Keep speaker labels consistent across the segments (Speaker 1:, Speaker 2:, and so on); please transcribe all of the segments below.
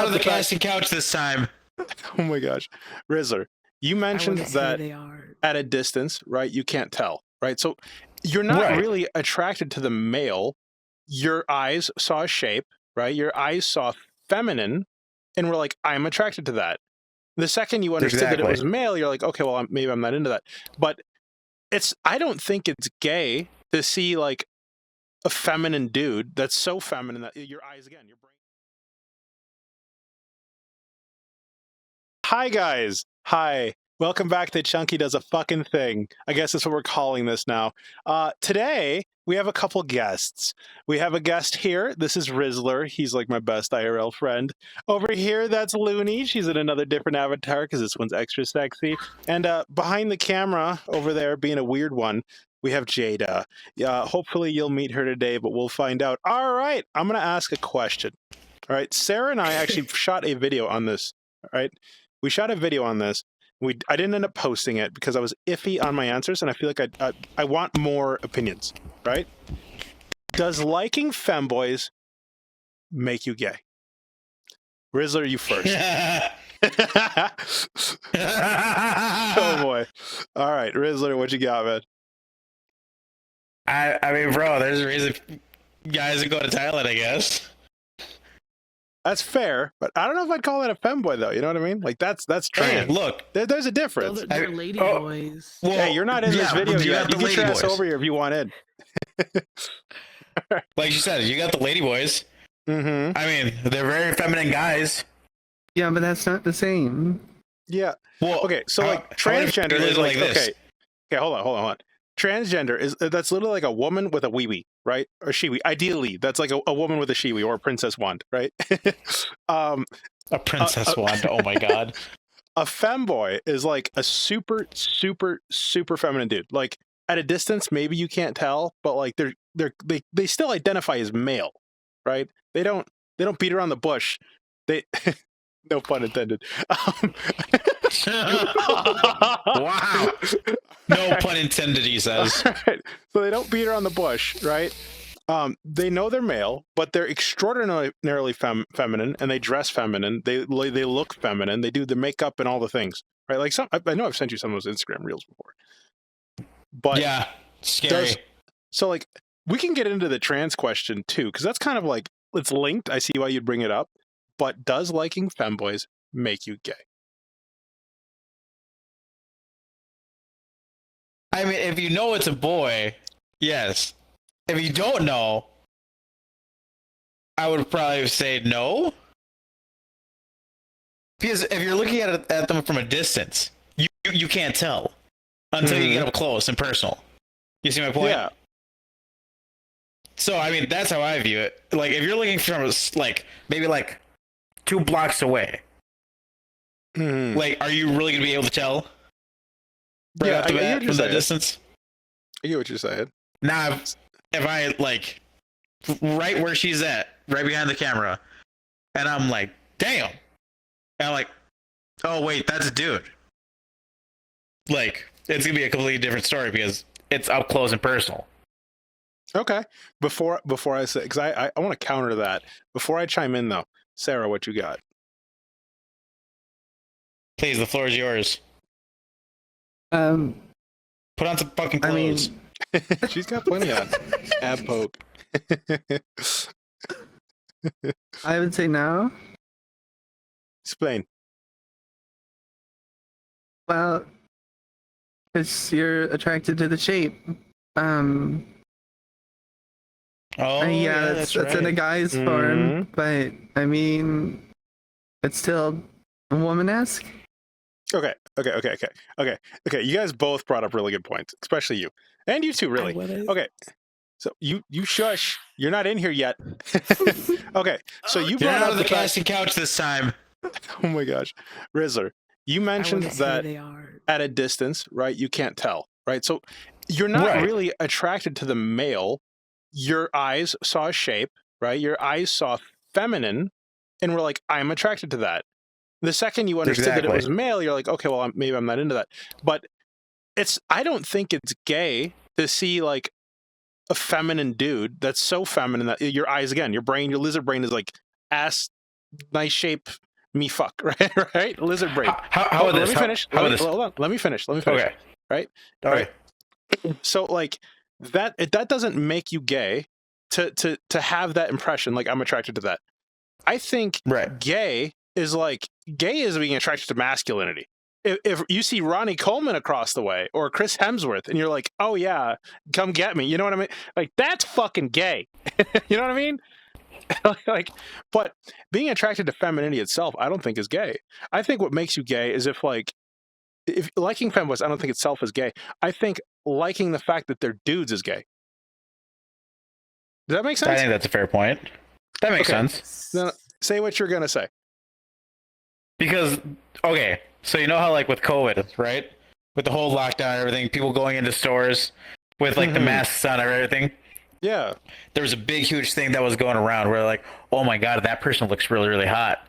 Speaker 1: out of the casting couch this time.
Speaker 2: Oh my gosh. Rizzler, you mentioned that at a distance, right, you can't tell, right? So you're not really attracted to the male. Your eyes saw a shape, right? Your eyes saw feminine, and we're like, I'm attracted to that. The second you understood that it was male, you're like, okay, well, maybe I'm not into that. But I don't think it's gay to see like a feminine dude that's so feminine that your eyes, again, your brain. Hi, guys. Hi. Welcome back to Chunky Does a Fucking Thing. I guess that's what we're calling this now. Today, we have a couple guests. We have a guest here. This is Rizzler. He's like my best IRL friend. Over here, that's Looney. She's in another different avatar because this one's extra sexy. And behind the camera, over there, being a weird one, we have Jada. Hopefully, you'll meet her today, but we'll find out. All right. I'm going to ask a question. All right. Sarah and I actually shot a video on this. All right. We shot a video on this. I didn't end up posting it because I was iffy on my answers, and I feel like I want more opinions, right? Does liking femboys make you gay? Rizzler, you first. Oh boy. All right, Rizzler, what you got, man?
Speaker 1: I mean, bro, there's a reason guys that go to Thailand, I guess.
Speaker 2: That's fair, but I don't know if I'd call that a femboy, though. You know what I mean? Like, that's trans.
Speaker 1: Hey, look.
Speaker 2: There's a difference.
Speaker 3: They're lady boys.
Speaker 2: Well, hey, you're not in this video yet. You get your ass over here if you want in.
Speaker 1: Like you said, you got the lady boys.
Speaker 2: Mm-hmm.
Speaker 1: I mean, they're very feminine guys.
Speaker 3: Yeah, but that's not the same.
Speaker 2: Yeah. Well, okay, so like transgender is like this. Okay, hold on. Transgender that's literally like a woman with a wee-wee, right? Or she-wee. Ideally, that's like a woman with a she-wee or a princess wand, right?
Speaker 1: A princess wand. Oh my god.
Speaker 2: A femboy is like a super, super, super feminine dude. Like at a distance, maybe you can't tell, but like they still identify as male, right? They don't beat around the bush. They no pun intended.
Speaker 1: Wow. No pun intended, he says.
Speaker 2: Right. So they don't beat around the bush, right? They know they're male, but they're extraordinarily feminine, and they dress feminine. They look feminine. They do the makeup and all the things, right? Like I know I've sent you some of those Instagram reels before. But
Speaker 1: yeah, scary.
Speaker 2: So like we can get into the trans question too, because that's kind of like it's linked. I see why you'd bring it up. But does liking femboys make you gay?
Speaker 1: I mean, if you know it's a boy, yes. If you don't know, I would probably say no. Because if you're looking at them from a distance, you can't tell until you get up close and personal. You see my point?
Speaker 2: Yeah.
Speaker 1: So, I mean, that's how I view it. Like, if you're looking from, like, maybe, like, 2 blocks away, like, are you really going to be able to tell?
Speaker 2: Yeah, I get
Speaker 1: from that distance.
Speaker 2: I get what you're saying.
Speaker 1: Now, if I like right where she's at, right behind the camera, and I'm like, damn, and I'm like, oh wait, that's a dude. Like, it's gonna be a completely different story because it's up close and personal.
Speaker 2: Okay. Before I say, because I want to counter that. Before I chime in though, Sarah, what you got?
Speaker 1: Please, the floor is yours. Put on some fucking clothes.
Speaker 2: I mean, she's got plenty on. Ab poke.
Speaker 3: I would say no.
Speaker 2: Explain.
Speaker 3: Well, because you're attracted to the shape.
Speaker 1: Oh,
Speaker 3: yeah, that's right. In a guy's form, but I mean, it's still woman-esque.
Speaker 2: Okay. You guys both brought up really good points, especially you. And you too, really. Okay. So you shush. You're not in here yet. Okay. So you brought up
Speaker 1: the casting couch this time.
Speaker 2: Oh my gosh. Rizzler, you mentioned that at a distance, right, you can't tell, right? So you're not really attracted to the male. Your eyes saw a shape, right? Your eyes saw feminine, and we're like, I'm attracted to that. The second you understood that it was male, you're like, okay, well, maybe I'm not into that. But I don't think it's gay to see like a feminine dude that's so feminine that your eyes, again, your lizard brain is like ass nice shape me fuck, right? Right? Lizard brain.
Speaker 1: How about
Speaker 2: Let
Speaker 1: this?
Speaker 2: me finish.
Speaker 1: How about this?
Speaker 2: Hold on. Let me finish.
Speaker 1: Okay.
Speaker 2: Right?
Speaker 1: All right.
Speaker 2: So like that doesn't make you gay to have that impression like I'm attracted to that. I think
Speaker 1: Right.
Speaker 2: gay is being attracted to masculinity. If you see Ronnie Coleman across the way or Chris Hemsworth and you're like, oh yeah, come get me, you know what I mean? Like that's fucking gay. You know what I mean? Like, but being attracted to femininity itself, I don't think is gay. I think what makes you gay is if liking femboys, I don't think itself is gay. I think liking the fact that they're dudes is gay. Does that make sense?
Speaker 1: I think that's a fair point. That makes sense.
Speaker 2: No, say what you're gonna say.
Speaker 1: Because okay, so you know how like with COVID, right? With the whole lockdown and everything, people going into stores with like the masks on and everything.
Speaker 2: Yeah.
Speaker 1: There was a big, huge thing that was going around where like, oh my god, that person looks really, really hot.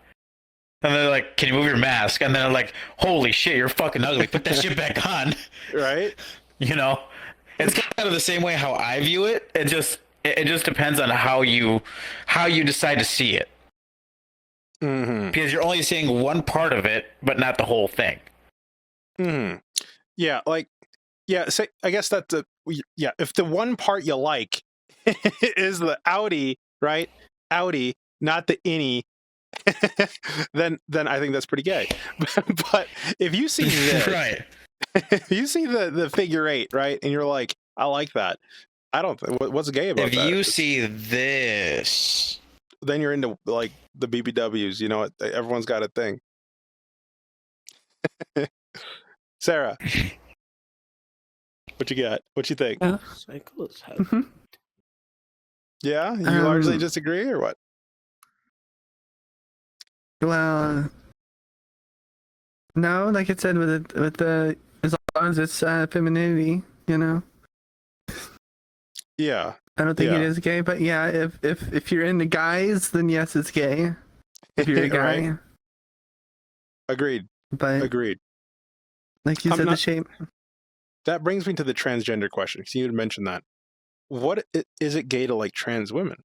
Speaker 1: And they're like, can you move your mask? And then they're like, holy shit, you're fucking ugly. Put that shit back on.
Speaker 2: Right?
Speaker 1: You know? It's kind of the same way how I view it. It just depends on how you decide to see it.
Speaker 2: Mm-hmm.
Speaker 1: Because you're only seeing one part of it, but not the whole thing.
Speaker 2: Mm-hmm. Yeah, say I guess that's if the one part you like is the outie, right? Outie, not the innie, then I think that's pretty gay. But if you see this,
Speaker 1: Right.
Speaker 2: if you see the figure 8, right, and you're like, I like that, I don't think what's gay about that?
Speaker 1: If you see this,
Speaker 2: then you're into like the BBWs, you know, everyone's got a thing. Sarah, what you got? What you think?
Speaker 3: Mhm.
Speaker 2: Yeah, you largely disagree or what?
Speaker 3: Well, no, like I said, with the as long as it's femininity, you know.
Speaker 2: Yeah.
Speaker 3: I don't think it is gay, but yeah, if you're into guys, then yes, it's gay. If you're a guy,
Speaker 2: Right. Agreed.
Speaker 3: but
Speaker 2: Agreed.
Speaker 3: like you
Speaker 2: I'm
Speaker 3: said, the
Speaker 2: not-
Speaker 3: shape.
Speaker 2: That brings me to the transgender question. Because you had mentioned that. Is it gay to like trans women?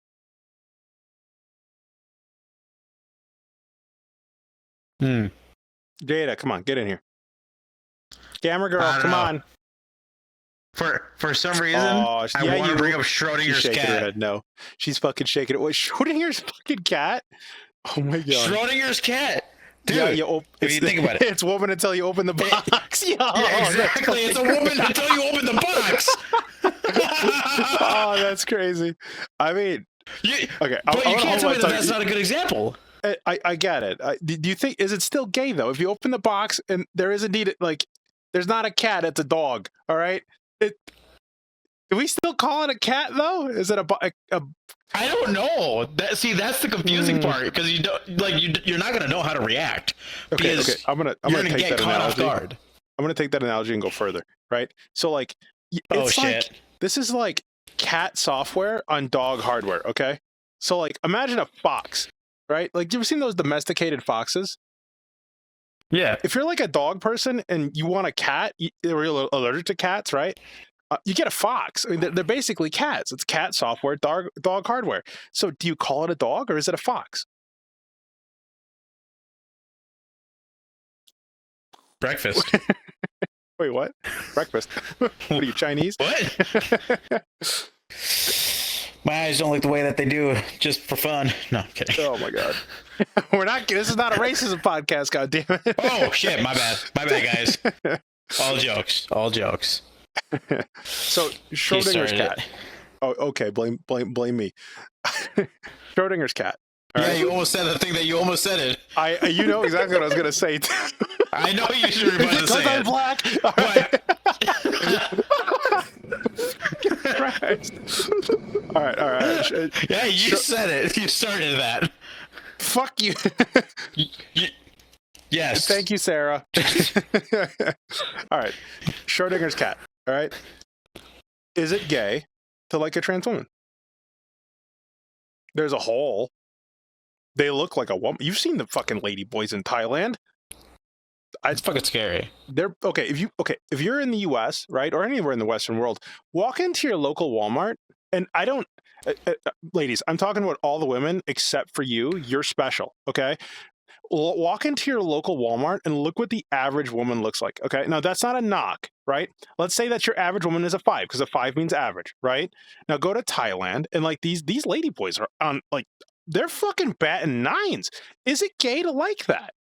Speaker 2: Jada, come on, get in here. Camera girl,
Speaker 1: I don't
Speaker 2: come
Speaker 1: know.
Speaker 2: on.
Speaker 1: For some reason,
Speaker 2: Oh,
Speaker 1: I
Speaker 2: yeah,
Speaker 1: want
Speaker 2: you-
Speaker 1: to bring up
Speaker 2: She's
Speaker 1: Schrodinger's
Speaker 2: shaking her
Speaker 1: cat.
Speaker 2: head. No, she's fucking shaking it. What? Schrodinger's fucking cat? Oh my god.
Speaker 1: Schrodinger's cat. Dude,
Speaker 2: Yeah,
Speaker 1: if you think about it.
Speaker 2: It's woman until you open the box. Yeah,
Speaker 1: Yeah, exactly. It's a woman until you open the box.
Speaker 2: Oh, that's crazy. I mean, okay.
Speaker 1: But you
Speaker 2: I
Speaker 1: can't tell me that that's not a good example.
Speaker 2: I get it. Do you think is it still gay though? If you open the box and there is indeed like, there's not a cat, it's a dog. All right. Do we still call it a cat though? Is it a
Speaker 1: I don't know. That's the confusing part because you don't you're not gonna know how to react.
Speaker 2: Okay.
Speaker 1: Because
Speaker 2: I'm gonna
Speaker 1: you're
Speaker 2: take
Speaker 1: get
Speaker 2: that
Speaker 1: caught off
Speaker 2: analogy.
Speaker 1: guard.
Speaker 2: I'm gonna take that analogy and go further. Right. So like,
Speaker 1: Oh
Speaker 2: it's
Speaker 1: shit.
Speaker 2: like this is like cat software on dog hardware. Okay. So like, imagine a fox. Right. Like, you ever seen those domesticated foxes?
Speaker 1: Yeah.
Speaker 2: If you're like a dog person and you want a cat, or you're allergic to cats, right? You get a fox. I mean, they're basically cats. It's cat software, dog hardware. So do you call it a dog or is it a fox?
Speaker 1: Breakfast.
Speaker 2: Wait, what? Breakfast. What are you, Chinese?
Speaker 1: What? My eyes don't like the way that they do just for fun. No, I'm kidding.
Speaker 2: Oh my god. We're not. This is not a racism podcast. God damn it.
Speaker 1: Oh shit! My bad, guys. All jokes.
Speaker 2: So
Speaker 1: He
Speaker 2: Schrodinger's
Speaker 1: started
Speaker 2: cat.
Speaker 1: it.
Speaker 2: Oh, okay. Blame me. Schrodinger's cat. All
Speaker 1: Yeah,
Speaker 2: right?
Speaker 1: you almost said the thing that you almost said it.
Speaker 2: You know exactly what I was gonna say.
Speaker 1: I know you should be about to
Speaker 2: Because
Speaker 1: say
Speaker 2: I'm
Speaker 1: it.
Speaker 2: black. Christ. All right.
Speaker 1: Yeah, you said it. You started that.
Speaker 2: Fuck you.
Speaker 1: Yes.
Speaker 2: Thank you, Sarah. All right. Schrodinger's cat. All right. Is it gay to like a trans woman? There's a hole. They look like a woman. You've seen the fucking lady boys in Thailand.
Speaker 1: It's fucking scary.
Speaker 2: They're okay. If you're in the U.S., right, or anywhere in the Western world, walk into your local Walmart And I don't, ladies, I'm talking about all the women except for you. You're special, okay? Walk into your local Walmart and look what the average woman looks like, okay? Now, that's not a knock, right? Let's say that your average woman is a 5, because a 5 means average, right? Now, go to Thailand, and like these lady boys are on, like, they're fucking batting 9s. Is it gay to like that?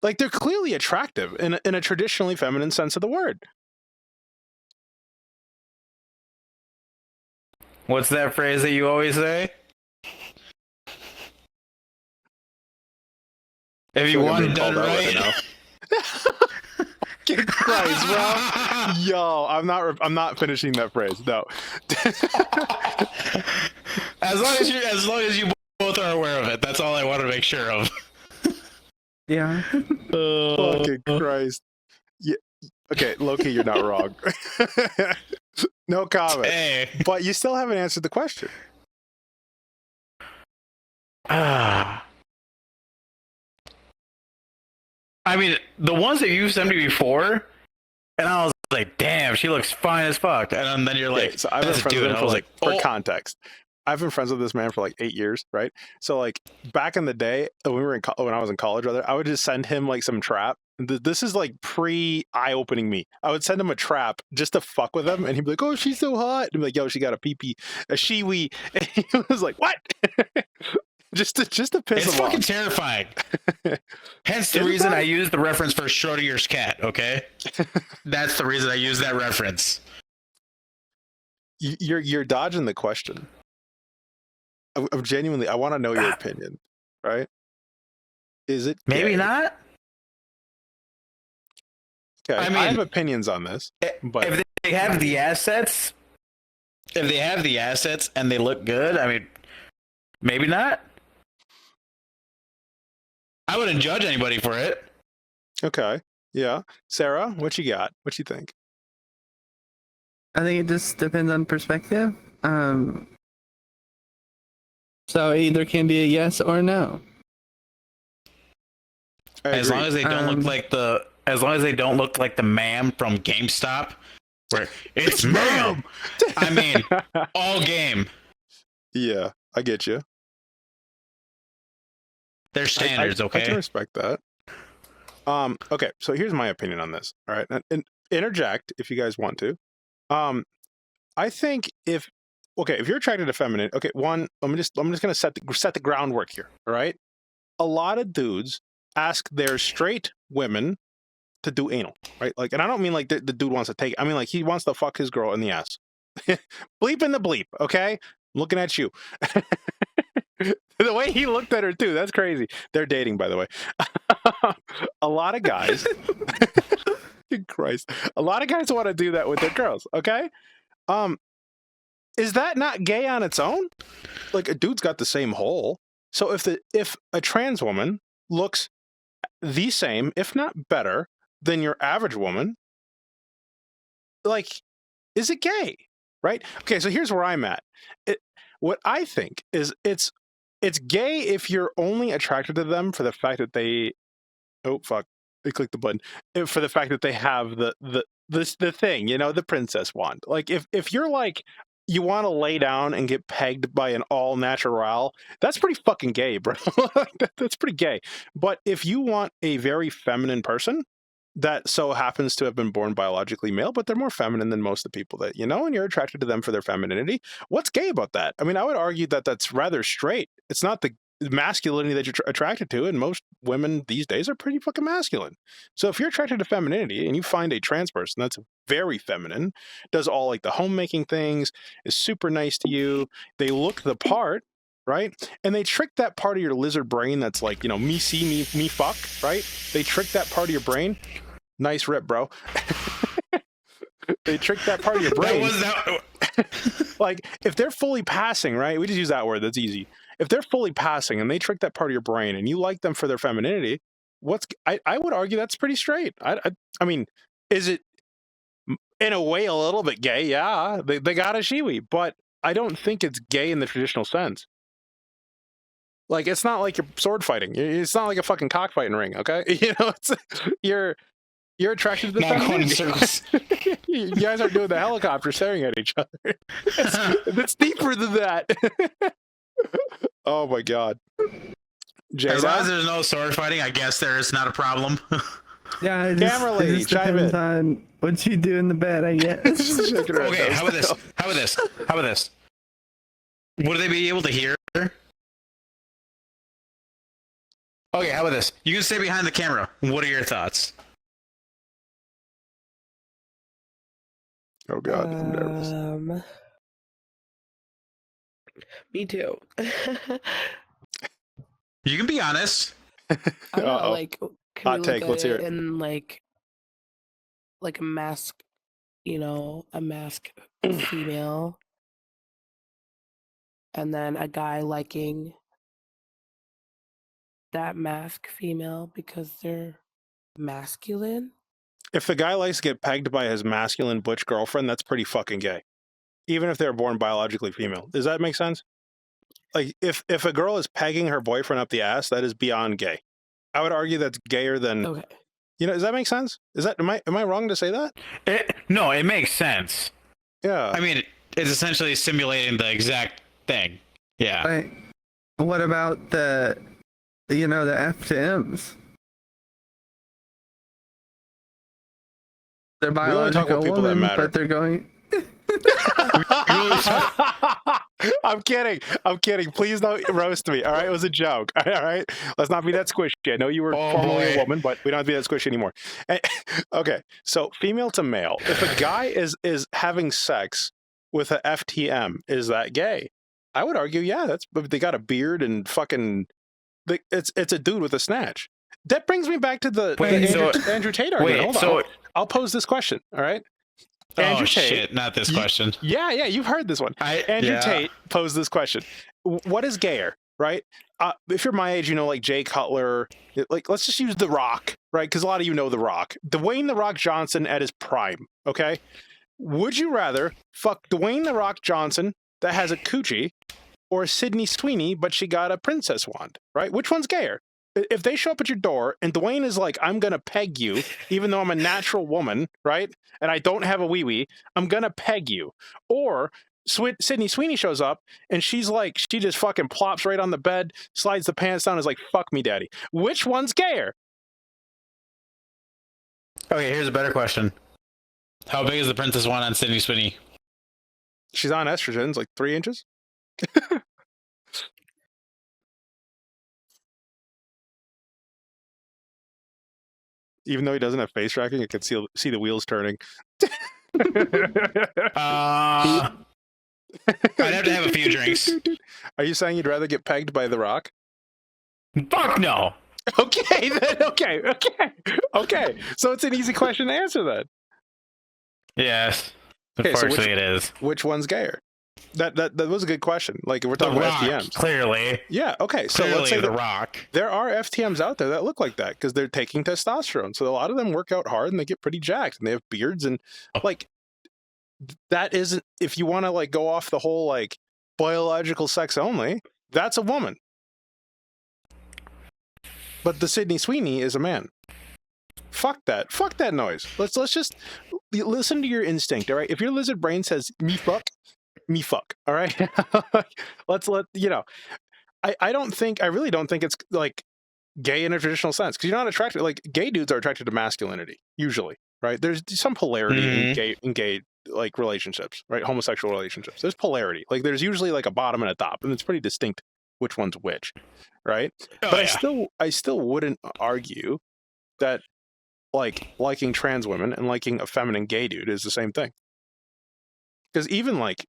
Speaker 2: Like, they're clearly attractive in a traditionally feminine sense of the word.
Speaker 1: What's that phrase that you always say? If you want it done right.
Speaker 2: Fucking Christ, bro. Yo, I'm not finishing that phrase. No.
Speaker 1: as long as you both are aware of it, that's all I want to make sure of.
Speaker 3: Yeah.
Speaker 2: Fucking Christ. Yeah. Okay, Loki, you're not wrong. No comment.
Speaker 1: Hey.
Speaker 2: But you still haven't answered the question.
Speaker 1: I mean, the ones that you sent me before, and I was like, damn, she looks fine as fuck. And then you're like,
Speaker 2: okay, so I've been friends with him for like, for context. I've been friends with this man for like 8 years, right? So like back in the day, when I was in college, rather, I would just send him like some trap. This is like eye-opening me. I would send him a trap just to fuck with him, and he'd be like, "Oh, she's so hot." And I'd be like, "Yo, she got a pee-pee, a shiwi." And he was like, "What?" just to piss him off.
Speaker 1: It's fucking terrifying. Hence the reason I use the reference for Schrodinger's cat. Okay, that's the reason I use that reference.
Speaker 2: You're dodging the question. I'm genuinely, I want to know your opinion, right? Is it
Speaker 1: maybe
Speaker 2: gay?
Speaker 1: not?
Speaker 2: Okay, I mean, I have opinions on this, but
Speaker 1: if they have the assets, and they look good, I mean, maybe not. I wouldn't judge anybody for it.
Speaker 2: Okay, yeah. Sarah, what you got? What you think?
Speaker 3: I think it just depends on perspective. So it either can be a yes or no.
Speaker 1: As long as they don't look like the ma'am from GameStop, where it's ma'am. I mean, all game.
Speaker 2: Yeah, I get you.
Speaker 1: There's standards, okay?
Speaker 2: I can respect that. Okay, so here's my opinion on this. All right, and interject if you guys want to. I think if you're attracted to feminine, okay, I'm just gonna set the groundwork here. All right, a lot of dudes ask their straight women to do anal, right? Like, and I don't mean like the dude wants to take it. I mean like he wants to fuck his girl in the ass. Bleep in the bleep, okay? I'm looking at you. The way he looked at her too, that's crazy. They're dating, by the way. A lot of guys, Christ, a lot of guys want to do that with their girls, okay? Is that not gay on its own? Like, a dude's got the same hole. So if a trans woman looks the same, if not better, than your average woman, like, is it gay? Right? Okay, so here's where I'm at. What I think is it's gay if you're only attracted to them for the fact that they I clicked the button. For the fact that they have the thing, you know, the princess wand. Like, if you're like, you want to lay down and get pegged by an all natural, that's pretty fucking gay, bro. That's pretty gay. But if you want a very feminine person that so happens to have been born biologically male, but they're more feminine than most of the people that you know, and you're attracted to them for their femininity, what's gay about that? I mean, I would argue that that's rather straight. It's not the masculinity that you're attracted to, and most women these days are pretty fucking masculine. So if you're attracted to femininity and you find a trans person that's very feminine, does all like the homemaking things, is super nice to you, they look the part, right? And they trick that part of your lizard brain that's like, you know, me see, me fuck, right? They trick that part of your brain. Nice rip, bro. They trick that part of your brain. Like, if they're fully passing, right? We just use that word. That's easy. If they're fully passing and they trick that part of your brain and you like them for their femininity, I would argue that's pretty straight. I mean, is it in a way a little bit gay? Yeah, they got a shiwi, but I don't think it's gay in the traditional sense. Like, it's not like you're sword fighting. It's not like a fucking cockfighting ring, okay? You know, You're attracted to the
Speaker 1: Not going in
Speaker 2: femininity.
Speaker 1: circles.
Speaker 2: You guys aren't doing the helicopter staring at each other. It's deeper than that. Oh my god.
Speaker 1: As long as
Speaker 2: Jada?
Speaker 1: there's no sword fighting, I guess there's not a problem.
Speaker 3: Yeah, it
Speaker 2: Camera
Speaker 3: just,
Speaker 2: lady,
Speaker 3: it just
Speaker 2: chime
Speaker 3: depends
Speaker 2: in.
Speaker 3: on what you do in the bed, I guess.
Speaker 2: Just shaking her head
Speaker 1: Okay,
Speaker 2: no.
Speaker 1: how about this? How about this? How about this? Would they be able to hear? Okay, how about this? You can stay behind the camera. What are your thoughts?
Speaker 2: Oh god, I'm nervous.
Speaker 4: Me too.
Speaker 1: You can be honest.
Speaker 4: I don't know,
Speaker 2: Uh-oh.
Speaker 4: like, can
Speaker 2: Hot
Speaker 4: we
Speaker 2: take,
Speaker 4: look
Speaker 2: let's
Speaker 4: at
Speaker 2: hear
Speaker 4: it
Speaker 2: it.
Speaker 4: in like a mask, a mask female, and then a guy liking that mask female because they're masculine.
Speaker 2: If the guy likes to get pegged by his masculine butch girlfriend, that's pretty fucking gay. Even if they're born biologically female. Does that make sense? Like, if a girl is pegging her boyfriend up the ass, that is beyond gay. I would argue that's gayer than...
Speaker 4: Okay.
Speaker 2: Does that make sense? Am I wrong to say that?
Speaker 1: No, it makes sense.
Speaker 2: Yeah.
Speaker 1: I mean, it's essentially simulating the exact thing. Yeah.
Speaker 3: Like, what about the F to M's? They're
Speaker 2: only talk about
Speaker 3: biological
Speaker 2: people that
Speaker 3: women,
Speaker 2: matter.
Speaker 3: but they're going.
Speaker 2: I'm kidding. Please don't roast me. All right, it was a joke. All right, let's not be that squishy. I know you were formerly a woman, but we don't have to be that squishy anymore. Okay, so female to male. If a guy is having sex with a FTM, is that gay? I would argue, yeah. They got a beard and fucking. It's a dude with a snatch. That brings me back to the Andrew Tate argument. Hold on. I'll pose this question. All right. Andrew Tate,
Speaker 1: shit! Not this question.
Speaker 2: Yeah, you've heard this one. Andrew Tate posed this question: what is gayer, right? If you're my age, like Jay Cutler, like let's just use The Rock, right? Because a lot of you know The Rock, Dwayne The Rock Johnson at his prime. Okay, would you rather fuck Dwayne The Rock Johnson that has a coochie, or Sydney Sweeney but she got a princess wand, right? Which one's gayer? If they show up at your door and Dwayne is like, I'm going to peg you, even though I'm a natural woman, right? And I don't have a wee-wee, I'm going to peg you. Or Sydney Sweeney shows up and she's like, she just fucking plops right on the bed, slides the pants down, and is like, fuck me, daddy. Which one's gayer?
Speaker 1: Okay, here's a better question. How big is the princess one on Sydney Sweeney?
Speaker 2: She's on estrogens, like 3 inches. Even though he doesn't have face tracking, I can see the wheels turning.
Speaker 1: I'd have to have a few drinks.
Speaker 2: Are you saying you'd rather get pegged by The Rock?
Speaker 1: Fuck no.
Speaker 2: Okay, then. Okay. So it's an easy question to answer then.
Speaker 1: Yes.
Speaker 2: Okay, so
Speaker 1: Unfortunately, it is.
Speaker 2: Which one's gayer? That was a good question. Like, if we're
Speaker 1: The
Speaker 2: talking
Speaker 1: Rock,
Speaker 2: about FTMs.
Speaker 1: clearly.
Speaker 2: Yeah, okay. So
Speaker 1: Clearly
Speaker 2: let's say
Speaker 1: The Rock.
Speaker 2: there are FTMs out there that look like that because they're taking testosterone. So a lot of them work out hard and they get pretty jacked and they have beards and like that isn't, if you want to like go off the whole like biological sex only, that's a woman. But the Sydney Sweeney is a man. Fuck that noise. Let's just listen to your instinct, all right? If your lizard brain says me fuck, all right? I really don't think it's like gay in a traditional sense because you're not attracted, like gay dudes are attracted to masculinity usually, right? There's some polarity in gay like relationships, right? Homosexual relationships. There's polarity. Like there's usually like a bottom and a top and it's pretty distinct which one's which, right? But I still wouldn't argue that like liking trans women and liking a feminine gay dude is the same thing. Because even like,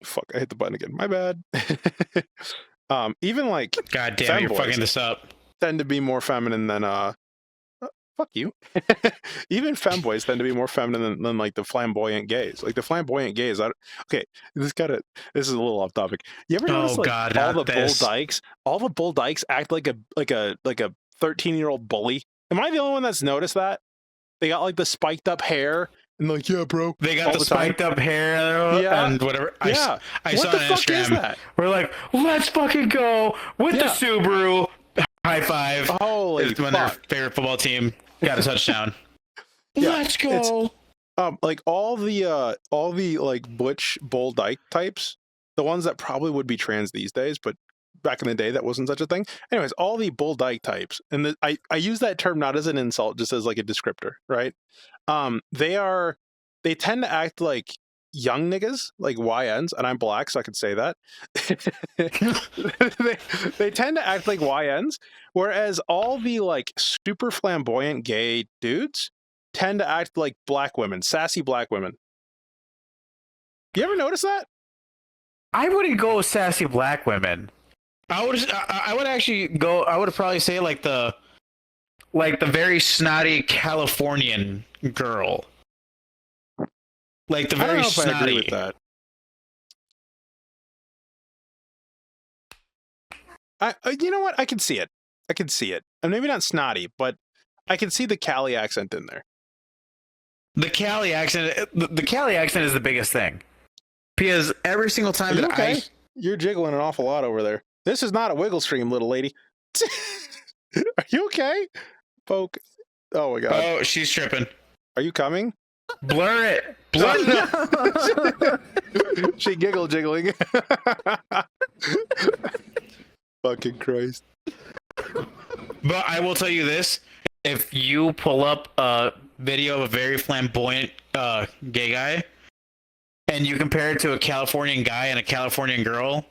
Speaker 2: fuck, I hit the button again. My bad. Even like,
Speaker 1: God damn, you're
Speaker 2: femboys
Speaker 1: fucking this up.
Speaker 2: tend to be more feminine than fuck you. Even femboys tend to be more feminine than like the flamboyant gays. Like the flamboyant gays. Okay, this is a little off topic. You ever notice like
Speaker 1: God,
Speaker 2: all the
Speaker 1: not this.
Speaker 2: bull dykes? All the bull dykes act like a 13-year-old bully. Am I the only one that's noticed that? They got like the spiked up hair and like, yeah, bro.
Speaker 1: They got the spiked up hair and whatever. I saw
Speaker 2: what
Speaker 1: on
Speaker 2: the fuck
Speaker 1: Instagram.
Speaker 2: is that?
Speaker 1: We're like, let's fucking go with the Subaru. High five.
Speaker 2: Holy
Speaker 1: When their
Speaker 2: fuck.
Speaker 1: favorite football team got a touchdown.
Speaker 2: Yeah,
Speaker 1: Let's go.
Speaker 2: Like all the like butch bull dyke types, the ones that probably would be trans these days, but back in the day that wasn't such a thing. Anyways, all the bull dyke types, and I use that term not as an insult, just as like a descriptor, right? They tend to act like young niggas, like YNs, and I'm black, so I can say that. they tend to act like YNs, whereas all the like super flamboyant gay dudes tend to act like black women, sassy black women. You ever notice that?
Speaker 1: I wouldn't go sassy black women. I would actually go. I would probably say like the very snotty Californian girl. Like the
Speaker 2: I don't
Speaker 1: very
Speaker 2: know if I agree
Speaker 1: snotty.
Speaker 2: with that. You know what? I can see it. I can see it. And maybe not snotty, but I can see the Cali accent in there.
Speaker 1: The Cali accent. The Cali accent is the biggest thing, because every single time
Speaker 2: Are you
Speaker 1: that
Speaker 2: okay? You're jiggling an awful lot over there. This is not a wiggle stream, little lady. Are you okay? Poke. Oh my god.
Speaker 1: Oh, she's tripping.
Speaker 2: Are you coming?
Speaker 1: Blur it. Blur it.
Speaker 2: She giggled jiggling. Fucking Christ.
Speaker 1: But I will tell you this: if you pull up a video of a very flamboyant gay guy, and you compare it to a Californian guy and a Californian girl,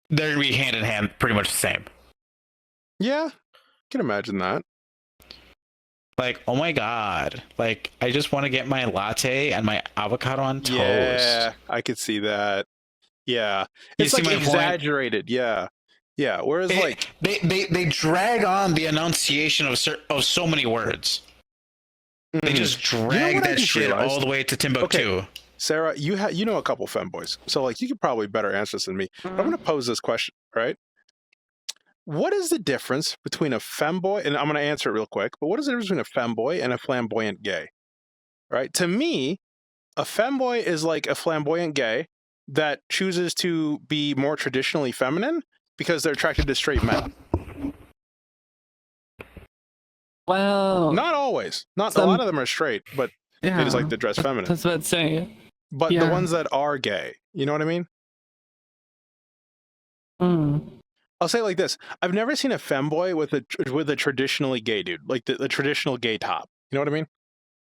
Speaker 1: they're gonna be hand in hand, pretty much the same.
Speaker 2: Yeah, I can imagine that.
Speaker 1: Like, oh my god! Like, I just want to get my latte and my avocado on toast.
Speaker 2: Yeah, I could see that. Yeah,
Speaker 1: You
Speaker 2: it's
Speaker 1: see
Speaker 2: like
Speaker 1: my point?
Speaker 2: exaggerated. Yeah, yeah. Whereas like
Speaker 1: they drag on the enunciation of so many words. They just drag
Speaker 2: what I
Speaker 1: that
Speaker 2: just
Speaker 1: shit
Speaker 2: realized?
Speaker 1: all the way to Timbuktu.
Speaker 2: Okay. Sarah, you know a couple femboys, so like you could probably better answer this than me. I'm going to pose this question, right? What is the difference between a femboy, and I'm going to answer it real quick, but what is the difference between a femboy and a flamboyant gay? Right? To me, a femboy is like a flamboyant gay that chooses to be more traditionally feminine because they're attracted to straight men.
Speaker 3: Well,
Speaker 2: Not always. Not a lot of them are straight, but
Speaker 3: yeah,
Speaker 2: they just like to dress feminine.
Speaker 3: that's what I'm saying.
Speaker 2: But the
Speaker 3: yeah.
Speaker 2: ones that are gay, you know what I mean?
Speaker 3: Mm.
Speaker 2: I'll say it like this: I've never seen a femboy with a traditionally gay dude, like the traditional gay top. You know what I mean?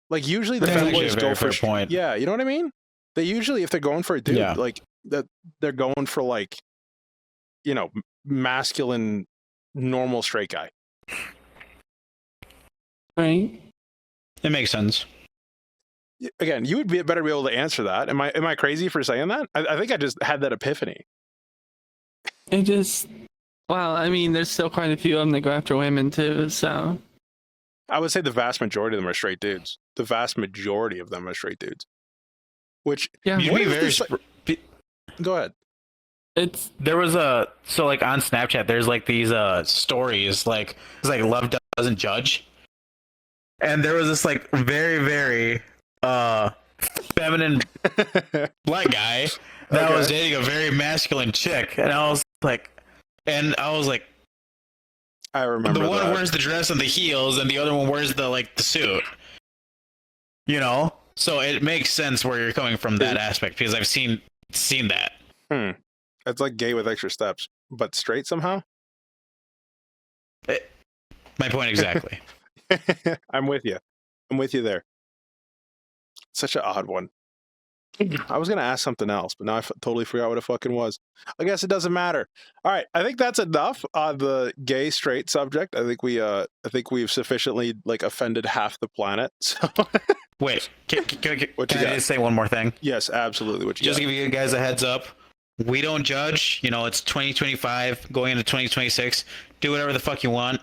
Speaker 2: Like usually the
Speaker 1: That's actually a
Speaker 2: femboys
Speaker 1: very
Speaker 2: go for
Speaker 1: fair point.
Speaker 2: yeah, you know what I mean? They usually, if they're going for a dude,
Speaker 1: Yeah.
Speaker 2: like that, they're going for like, you know, masculine, normal straight guy.
Speaker 3: Right.
Speaker 1: It makes sense.
Speaker 2: Again, you would better be able to answer that. Am I crazy for saying that? I think I just had that epiphany.
Speaker 3: It just, well, I mean, there's still quite a few of them that go after women too, so.
Speaker 2: I would say the vast majority of them are straight dudes. The vast majority of them are straight dudes. Which,
Speaker 3: Yeah.
Speaker 1: You'd
Speaker 2: what
Speaker 1: be
Speaker 2: is
Speaker 1: very.
Speaker 2: this, go ahead.
Speaker 3: It's,
Speaker 1: There was so like on Snapchat, there's like these stories like it's like love doesn't judge, and there was this like very very feminine black guy that was dating a very masculine chick, and I was like,
Speaker 2: I remember
Speaker 1: the one
Speaker 2: that.
Speaker 1: wears the dress and the heels, and the other one wears the suit. You know, so it makes sense where you're coming from that aspect because I've seen that.
Speaker 2: It's like gay with extra steps, but straight somehow.
Speaker 1: My point exactly.
Speaker 2: I'm with you. I'm with you there. Such an odd one. I was gonna ask something else, but now I totally forgot what it fucking was. I guess it doesn't matter. All right, I think that's enough on the gay straight subject. I think we've sufficiently like offended half the planet. So
Speaker 1: Wait, can
Speaker 2: What you
Speaker 1: I
Speaker 2: got?
Speaker 1: just say one more thing?
Speaker 2: yes, absolutely. What you
Speaker 1: Just
Speaker 2: got?
Speaker 1: give you guys a heads up. We don't judge. You know, it's 2025 going into 2026. Do whatever the fuck you want.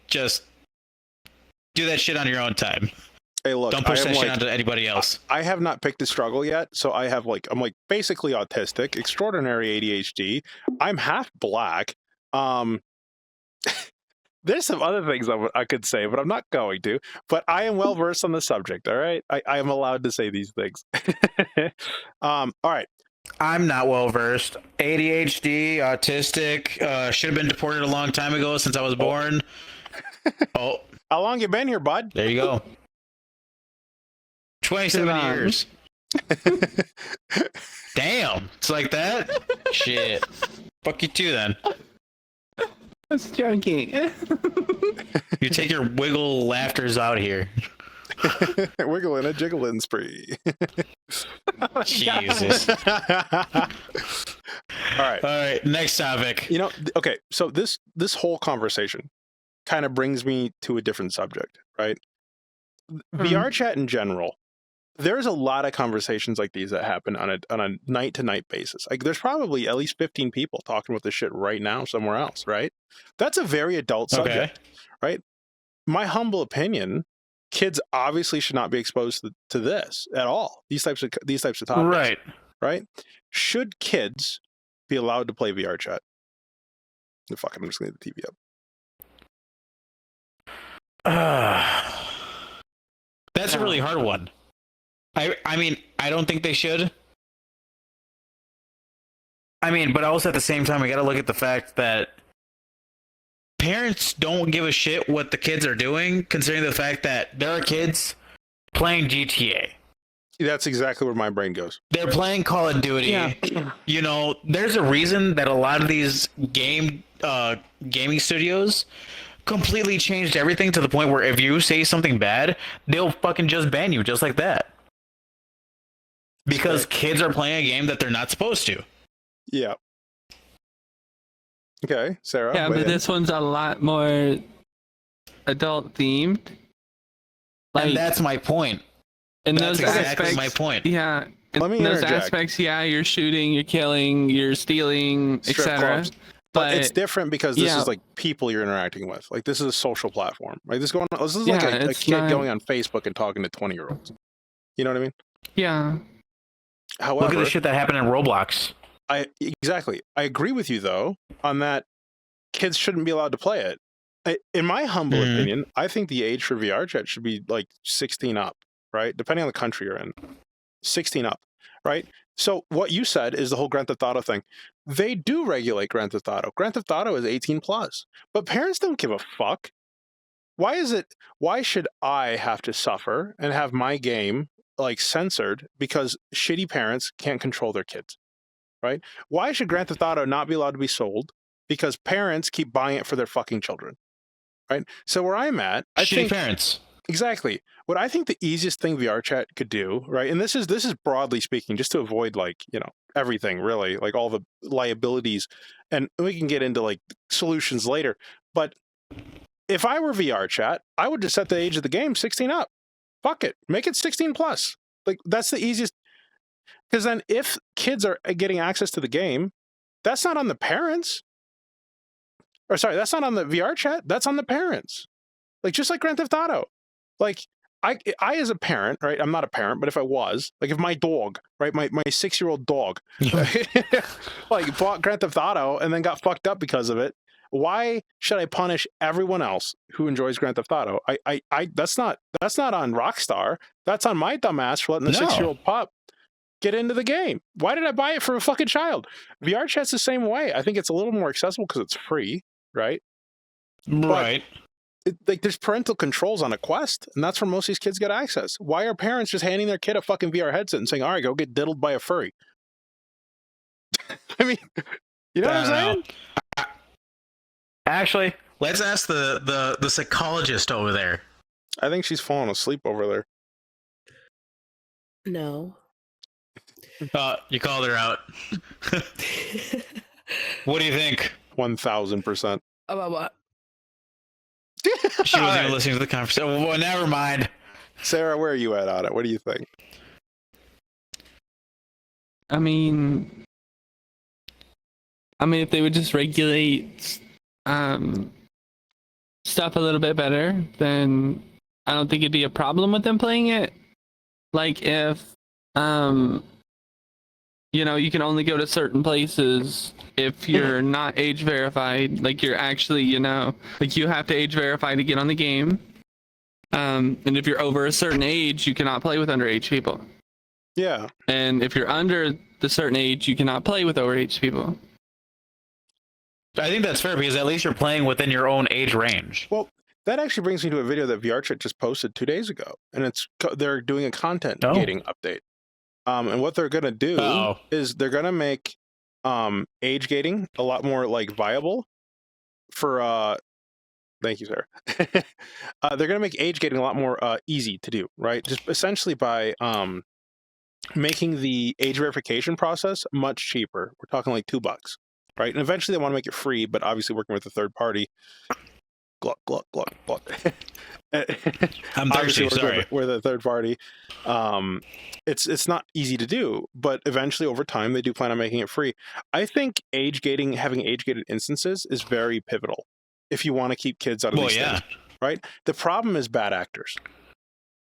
Speaker 1: Just do that shit on your own time.
Speaker 2: Hey, look,
Speaker 1: Don't push
Speaker 2: I am
Speaker 1: that shit
Speaker 2: like,
Speaker 1: onto anybody else.
Speaker 2: I have not picked a struggle yet, so I'm like basically autistic, extraordinary ADHD. I'm half black. There's some other things I could say, but I'm not going to. But I am well versed on the subject. All right, I am allowed to say these things. All right.
Speaker 1: I'm not well versed. ADHD, autistic. Should have been deported a long time ago since I was born. Oh,
Speaker 2: How long you been here, bud?
Speaker 1: there you go. 27
Speaker 3: Too long.
Speaker 1: years. Damn. It's like that? Shit. Fuck you too then.
Speaker 3: That's joking.
Speaker 1: You take your wiggle laughters out here.
Speaker 2: Wiggling a jiggling spree.
Speaker 1: Jesus.
Speaker 2: All right.
Speaker 1: All right, next topic.
Speaker 2: You know, okay, so this whole conversation kind of brings me to a different subject, right? VRChat in general, there's a lot of conversations like these that happen on a night to night basis. Like there's probably at least 15 people talking about this shit right now somewhere else, right? That's a very adult subject, right? My humble opinion, kids obviously should not be exposed to this at all. These types of topics, right? Should kids be allowed to play VRChat? Fuck, I'm just gonna leave the TV up.
Speaker 1: That's a really hard one. I mean, I don't think they should. I mean, but also at the same time, we got to look at the fact that parents don't give a shit what the kids are doing, considering the fact that there are kids playing GTA.
Speaker 2: That's exactly where my brain goes.
Speaker 1: They're playing Call of Duty.
Speaker 3: Yeah.
Speaker 1: You know, there's a reason that a lot of these gaming studios completely changed everything to the point where if you say something bad, they'll fucking just ban you just like that. Because kids are playing a game that they're not supposed to.
Speaker 2: Yeah. Okay, Sarah.
Speaker 5: Yeah, but this one's a lot more adult themed.
Speaker 1: And that's my point.
Speaker 5: In
Speaker 1: That's
Speaker 5: those
Speaker 1: exactly
Speaker 5: aspects,
Speaker 1: my point.
Speaker 5: Yeah.
Speaker 2: Let me
Speaker 5: in those
Speaker 2: interject.
Speaker 5: aspects, yeah, you're shooting, you're killing, you're stealing,
Speaker 2: Strip
Speaker 5: etc.
Speaker 2: clubs. But it's different because this
Speaker 5: yeah.
Speaker 2: is like people you're interacting with. Like this is a social platform. Like this is like
Speaker 5: Yeah,
Speaker 2: a
Speaker 5: it's
Speaker 2: kid
Speaker 5: not-
Speaker 2: going on Facebook and talking to 20-year-olds. You know what I mean?
Speaker 5: Yeah.
Speaker 2: However,
Speaker 1: Look at the shit that happened in Roblox.
Speaker 2: I agree with you though on that. Kids shouldn't be allowed to play it. In my humble opinion, I think the age for VRChat should be like 16 up, right? Depending on the country you're in, 16 up, right? So what you said is the whole Grand Theft Auto thing. They do regulate Grand Theft Auto. Grand Theft Auto is 18 plus, but parents don't give a fuck. Why should I have to suffer and have my game like censored because shitty parents can't control their kids, right? Why should Grand Theft Auto not be allowed to be sold because parents keep buying it for their fucking children, right? So where I'm at, I
Speaker 1: Shitty
Speaker 2: think
Speaker 1: parents.
Speaker 2: exactly what I think the easiest thing VRChat could do, right? And this is broadly speaking, just to avoid like everything really, like all the liabilities, and we can get into like solutions later. But if I were VRChat, I would just set the age of the game 16 up. Fuck it, make it 16 plus. Like that's the easiest. Because then if kids are getting access to the game, that's not on the parents. Or sorry, that's not on the VRChat. That's on the parents. Like just like Grand Theft Auto. Like I as a parent, right? I'm not a parent, but if I was, like if my dog, right, my 6-year-old dog, like bought Grand Theft Auto and then got fucked up because of it, why should I punish everyone else who enjoys Grand Theft Auto? I that's not on Rockstar. That's on my dumb ass for letting the 6-year-old pup get into the game. Why did I buy it for a fucking child? VRChat's the same way. I think it's a little more accessible because it's free, right?
Speaker 1: Right.
Speaker 2: Like there's parental controls on a Quest, and that's where most of these kids get access. Why are parents just handing their kid a fucking VR headset and saying, "All right, go get diddled by a furry"? I mean, you know what I'm saying?
Speaker 1: Actually, let's ask the psychologist over there.
Speaker 2: I think she's falling asleep over there.
Speaker 4: No.
Speaker 1: You called her out. What do you think?
Speaker 2: 1000%.
Speaker 4: About what?
Speaker 1: She wasn't even listening to the conversation. Well, never mind.
Speaker 2: Sarah, where are you at on it? What do you think?
Speaker 5: I mean, if they would just regulate stuff a little bit better, then I don't think it'd be a problem with them playing it. Like if you can only go to certain places if you're not age verified. Like you're actually, like you have to age verify to get on the game. And if you're over a certain age, you cannot play with underage people.
Speaker 2: Yeah.
Speaker 5: And if you're under the certain age, you cannot play with overage people.
Speaker 1: I think that's fair because at least you're playing within your own age range.
Speaker 2: Well, That actually brings me to a video that VRChat just posted 2 days ago, and they're doing a content gating update. And what they're gonna do is they're gonna make age gating a lot more like viable for thank you, sir. They're gonna make age gating a lot more easy to do, right? Just essentially by making the age verification process much cheaper. We're talking like $2, right? And eventually they want to make it free, but obviously working with a third party. Gluck, gluck, gluck, gluck.
Speaker 1: I'm thirsty, sorry.
Speaker 2: We're the third party. It's not easy to do, but eventually over time they do plan on making it free. I think having age gated instances is very pivotal if you want to keep kids out of these things, right? The problem is bad actors.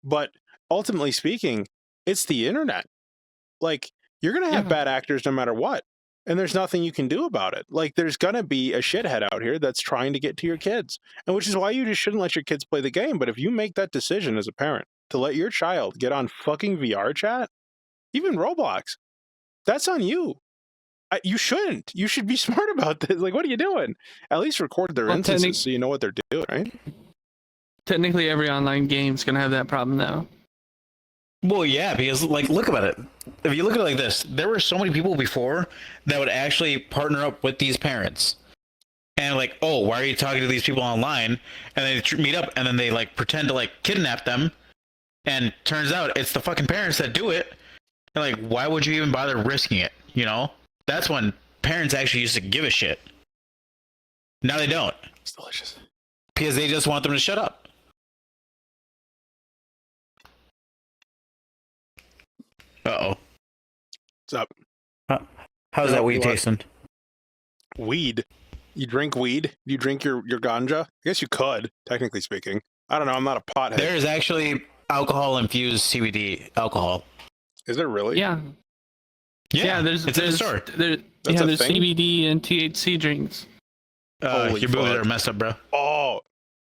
Speaker 2: But ultimately speaking, it's the internet. Like, you're going to have bad actors no matter what. And there's nothing you can do about it. Like, there's going to be a shithead out here that's trying to get to your kids. And which is why you just shouldn't let your kids play the game. But if you make that decision as a parent to let your child get on fucking VRChat, even Roblox, that's on you. You shouldn't. You should be smart about this. Like, what are you doing? At least record their instances so you know what they're doing, right?
Speaker 5: Technically, every online game's going to have that problem, though.
Speaker 1: Well, yeah, because, like, look about it. If you look at it like this, there were so many people before that would actually partner up with these parents. And, like, oh, why are you talking to these people online? And they meet up, and then they, like, pretend to, like, kidnap them. And turns out it's the fucking parents that do it. And, like, why would you even bother risking it, you know? That's when parents actually used to give a shit. Now they don't.
Speaker 2: It's delicious.
Speaker 1: Because they just want them to shut up. Uh-oh.
Speaker 2: What's up?
Speaker 1: How's that weed tasting?
Speaker 2: Weed? You drink weed? You drink your ganja? I guess you could, technically speaking. I don't know. I'm not a pothead.
Speaker 1: There is actually alcohol-infused CBD alcohol.
Speaker 2: Is there really?
Speaker 5: Yeah. Yeah, there's in the store. There's CBD and THC drinks.
Speaker 1: Your boobs are messed up, bro.
Speaker 2: Oh,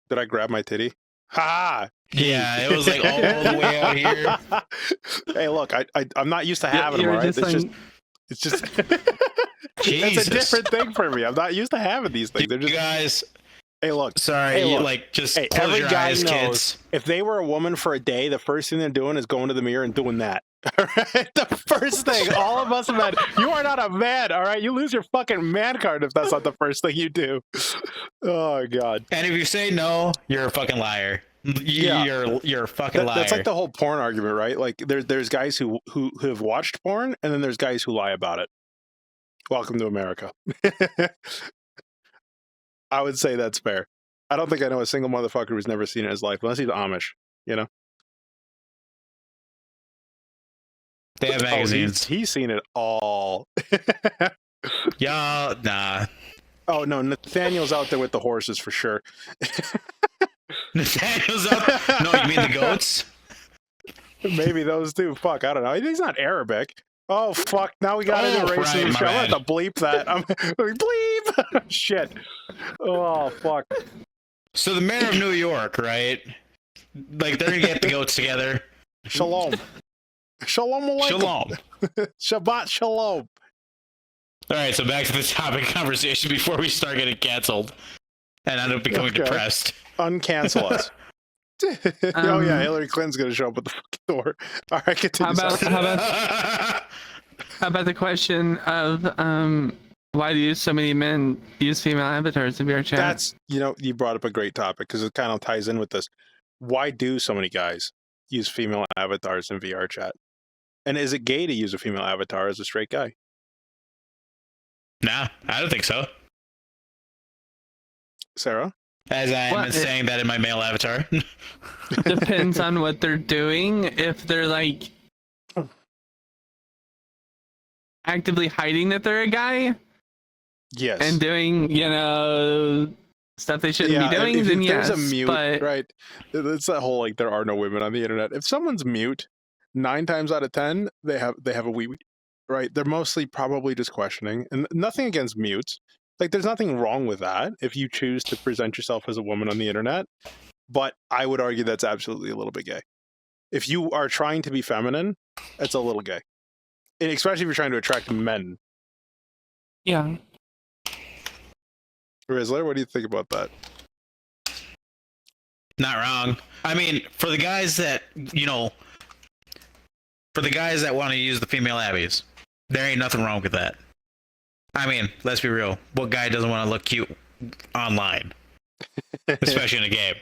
Speaker 2: did I grab my titty? Ha!
Speaker 1: Yeah, it was like all the way out here.
Speaker 2: Hey, look, I'm not used to having them, right? It's just it's a different thing for me. I'm not used to having these things. They're just,
Speaker 1: you guys.
Speaker 2: Hey, look.
Speaker 1: Sorry,
Speaker 2: hey, look.
Speaker 1: Like just close your eyes, kids.
Speaker 2: If they were a woman for a day, the first thing they're doing is going to the mirror and doing that. All right, the first thing all of us men. You are not a man. All right, you lose your fucking man card if that's not the first thing you do. Oh God.
Speaker 1: And if you say no, you're a fucking liar. You're a fucking liar.
Speaker 2: That's like the whole porn argument, right? Like there's guys who have watched porn, and then there's guys who lie about it. Welcome to America. I would say that's fair. I don't think I know a single motherfucker who's never seen it in his life, unless he's Amish, you know?
Speaker 1: They have magazines.
Speaker 2: He's seen it all.
Speaker 1: Yeah, nah.
Speaker 2: Oh, no, Nathaniel's out there with the horses for sure.
Speaker 1: Nathaniel's out there? No, you mean the goats?
Speaker 2: Maybe those two. Fuck, I don't know. He's not Arabic. Oh, fuck. Now we got into racing the show. I have to bleep that. Bleep! Shit. Oh, fuck.
Speaker 1: So the mayor of New York, right? Like, they're gonna get the goats together.
Speaker 2: Shalom. Shalom alaikum.
Speaker 1: Shalom.
Speaker 2: Shabbat shalom.
Speaker 1: All right, so back to the topic conversation before we start getting canceled and end up becoming depressed.
Speaker 2: Uncancel us. Oh yeah, Hillary Clinton's gonna show up at the fucking door. All right, continue.
Speaker 5: How about the question of why do so many men use female avatars in VRChat?
Speaker 2: That's, you brought up a great topic because it kind of ties in with this. Why do so many guys use female avatars in VRChat? And is it gay to use a female avatar as a straight guy?
Speaker 1: Nah, I don't think so.
Speaker 2: Sarah?
Speaker 1: As I'm saying that in my male avatar.
Speaker 5: Depends on what they're doing. If they're like actively hiding that they're a guy,
Speaker 2: yes,
Speaker 5: and doing stuff they shouldn't be doing, then yes.
Speaker 2: There's a mute,
Speaker 5: but
Speaker 2: right? It's that whole like there are no women on the internet. If someone's mute, 9 times out of 10 they have a wee, right? They're mostly probably just questioning, and nothing against mutes. Like, there's nothing wrong with that if you choose to present yourself as a woman on the internet. But I would argue that's absolutely a little bit gay. If you are trying to be feminine, that's a little gay. And especially if you're trying to attract men.
Speaker 5: Yeah.
Speaker 2: Rizzler, what do you think about that?
Speaker 1: Not wrong. I mean, for the guys that want to use the female abbeys, there ain't nothing wrong with that. I mean, let's be real. What guy doesn't want to look cute online, especially in a game?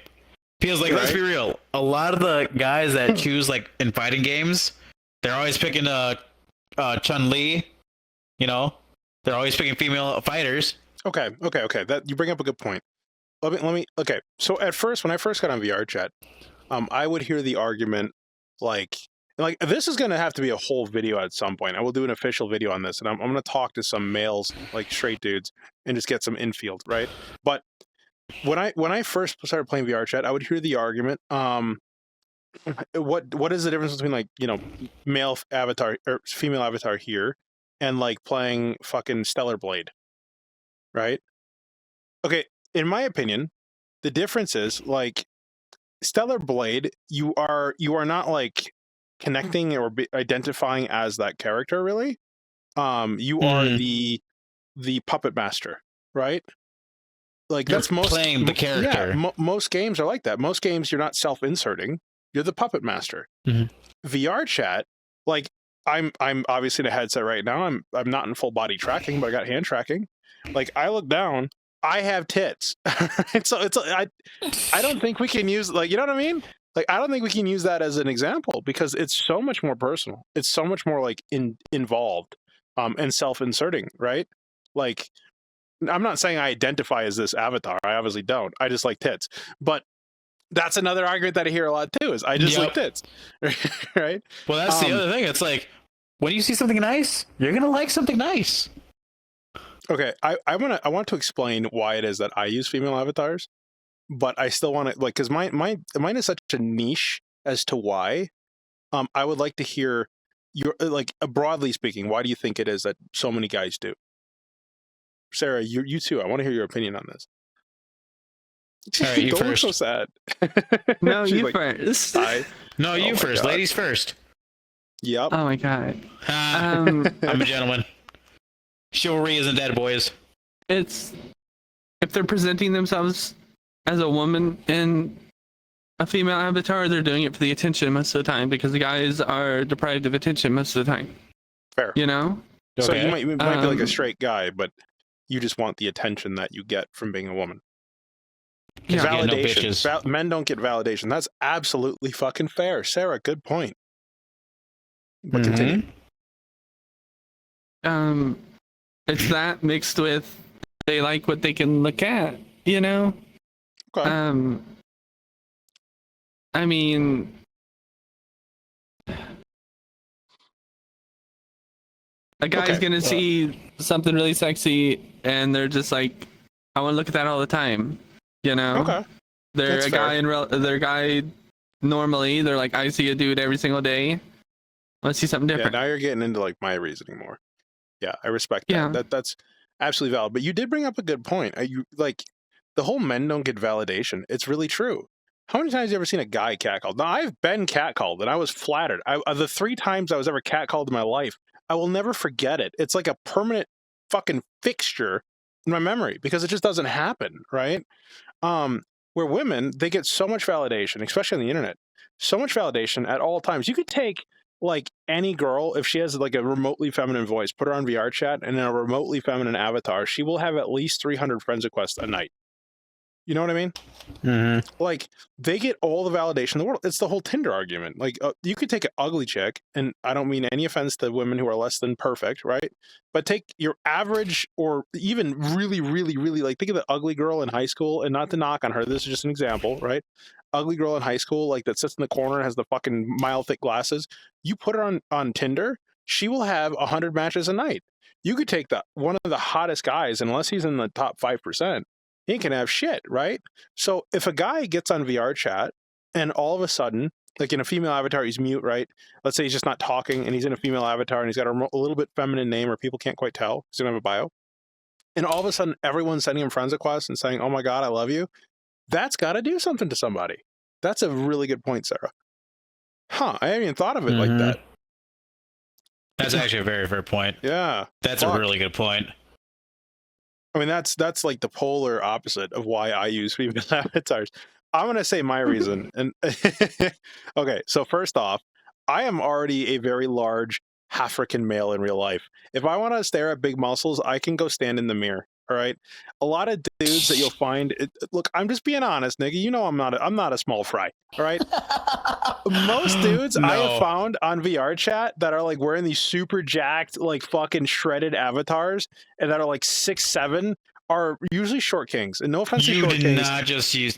Speaker 1: Feels like, let's be real. A lot of the guys that choose like in fighting games, they're always picking Chun-Li. They're always picking female fighters.
Speaker 2: Okay. That you bring up a good point. Let me. Okay, so at first, when I first got on VRChat, I would hear the argument like this is going to have to be a whole video at some point. I will do an official video on this, and I'm going to talk to some males, like straight dudes, and just get some infield, right? But when I first started playing VRChat, I would hear the argument. What is the difference between like male avatar or female avatar here, and like playing fucking Stellar Blade, right? Okay. In my opinion, the difference is like Stellar Blade, you are not like connecting or identifying as that character really. You are the puppet master, right? Like
Speaker 1: You're
Speaker 2: that's most
Speaker 1: playing the character.
Speaker 2: Yeah, most games are like that. Most games you're not self-inserting. You're the puppet master. VRChat, like I'm obviously in a headset right now. I'm not in full body tracking, but I got hand tracking. Like I look down. I have tits. So I don't think we can use like, you know what I mean? Like, I don't think we can use that as an example because it's so much more personal. It's so much more like involved and self-inserting, right? Like, I'm not saying I identify as this avatar. I obviously don't. I just like tits. But that's another argument that I hear a lot too is I just like tits, right?
Speaker 1: Well, that's the other thing. It's like, when you see something nice, you're going to like something nice.
Speaker 2: Okay, I want to explain why it is that I use female avatars, but I still want to like because mine is such a niche as to why. I would like to hear your like broadly speaking, why do you think it is that so many guys do? Sarah, you too. I want to hear your opinion on this.
Speaker 1: All right, you
Speaker 2: Don't
Speaker 1: first.
Speaker 2: look so sad.
Speaker 5: No,
Speaker 2: She's
Speaker 5: you
Speaker 2: like,
Speaker 5: first.
Speaker 1: No, you first.
Speaker 2: God.
Speaker 1: Ladies first.
Speaker 2: Yep.
Speaker 5: Oh my god.
Speaker 1: I'm a gentleman. Chivalry isn't dead, boys.
Speaker 5: It's if they're presenting themselves as a woman in a female avatar, they're doing it for the attention most of the time because the guys are deprived of attention most of the time.
Speaker 2: Fair. So
Speaker 1: Okay.
Speaker 2: you might be like a straight guy, but you just want the attention that you get from being a woman.
Speaker 5: Yeah.
Speaker 1: Yeah, no
Speaker 2: Validation.
Speaker 1: bitches.
Speaker 2: Men don't get validation. That's absolutely fucking fair. Sarah, good point. But continue.
Speaker 5: It's that mixed with they like what they can look at,
Speaker 2: Okay.
Speaker 5: I mean, a guy's gonna see something really sexy and they're just like, I want to look at that all the time,
Speaker 2: Okay.
Speaker 5: They're
Speaker 2: That's
Speaker 5: a
Speaker 2: fair.
Speaker 5: guy they're a guy normally, they're like, I see a dude every single day. Let's see something
Speaker 2: Yeah,
Speaker 5: different.
Speaker 2: now you're getting into like my reasoning more. Yeah, I respect that.
Speaker 5: Yeah.
Speaker 2: That's absolutely valid. But you did bring up a good point. You like the whole men don't get validation. It's really true. How many times have you ever seen a guy catcalled? Now I've been catcalled and I was flattered. The 3 times I was ever catcalled in my life, I will never forget it. It's like a permanent fucking fixture in my memory because it just doesn't happen, right? Where women, they get so much validation, especially on the internet, so much validation at all times. You could take like any girl, if she has like a remotely feminine voice, put her on VRChat and in a remotely feminine avatar, she will have at least 300 friends requests a night. You know what I mean?
Speaker 1: Mm-hmm.
Speaker 2: Like they get all the validation in the world. It's the whole Tinder argument. Like you could take an ugly chick, and I don't mean any offense to women who are less than perfect, right? But take your average or even really, really, really like think of the ugly girl in high school, and not to knock on her. This is just an example, right? Ugly girl in high school, like that sits in the corner and has the fucking mile thick glasses. You put her on Tinder, she will have 100 matches a night. You could take one of the hottest guys, unless he's in the top 5%. He can have shit, right? So if a guy gets on VRChat and all of a sudden, like in a female avatar, he's mute, right? Let's say he's just not talking and he's in a female avatar and he's got a little bit feminine name or people can't quite tell. He's going to have a bio. And all of a sudden, everyone's sending him friends requests and saying, oh my God, I love you. That's got to do something to somebody. That's a really good point, Sarah. Huh, I haven't even thought of it like that.
Speaker 1: That's actually a very fair point.
Speaker 2: Yeah.
Speaker 1: That's a really good point.
Speaker 2: I mean, that's like the polar opposite of why I use female avatars. I'm going to say my reason. And okay, so first off, I am already a very large African male in real life. If I want to stare at big muscles, I can go stand in the mirror. All right. A lot of dudes that you'll find. Look, I'm just being honest, nigga. You know I'm not a small fry. All right. Most dudes I have found on VRChat that are like wearing these super jacked, like fucking shredded avatars, and that are like 6'7", are usually short kings. And no offense to short kings.
Speaker 1: You did not just use.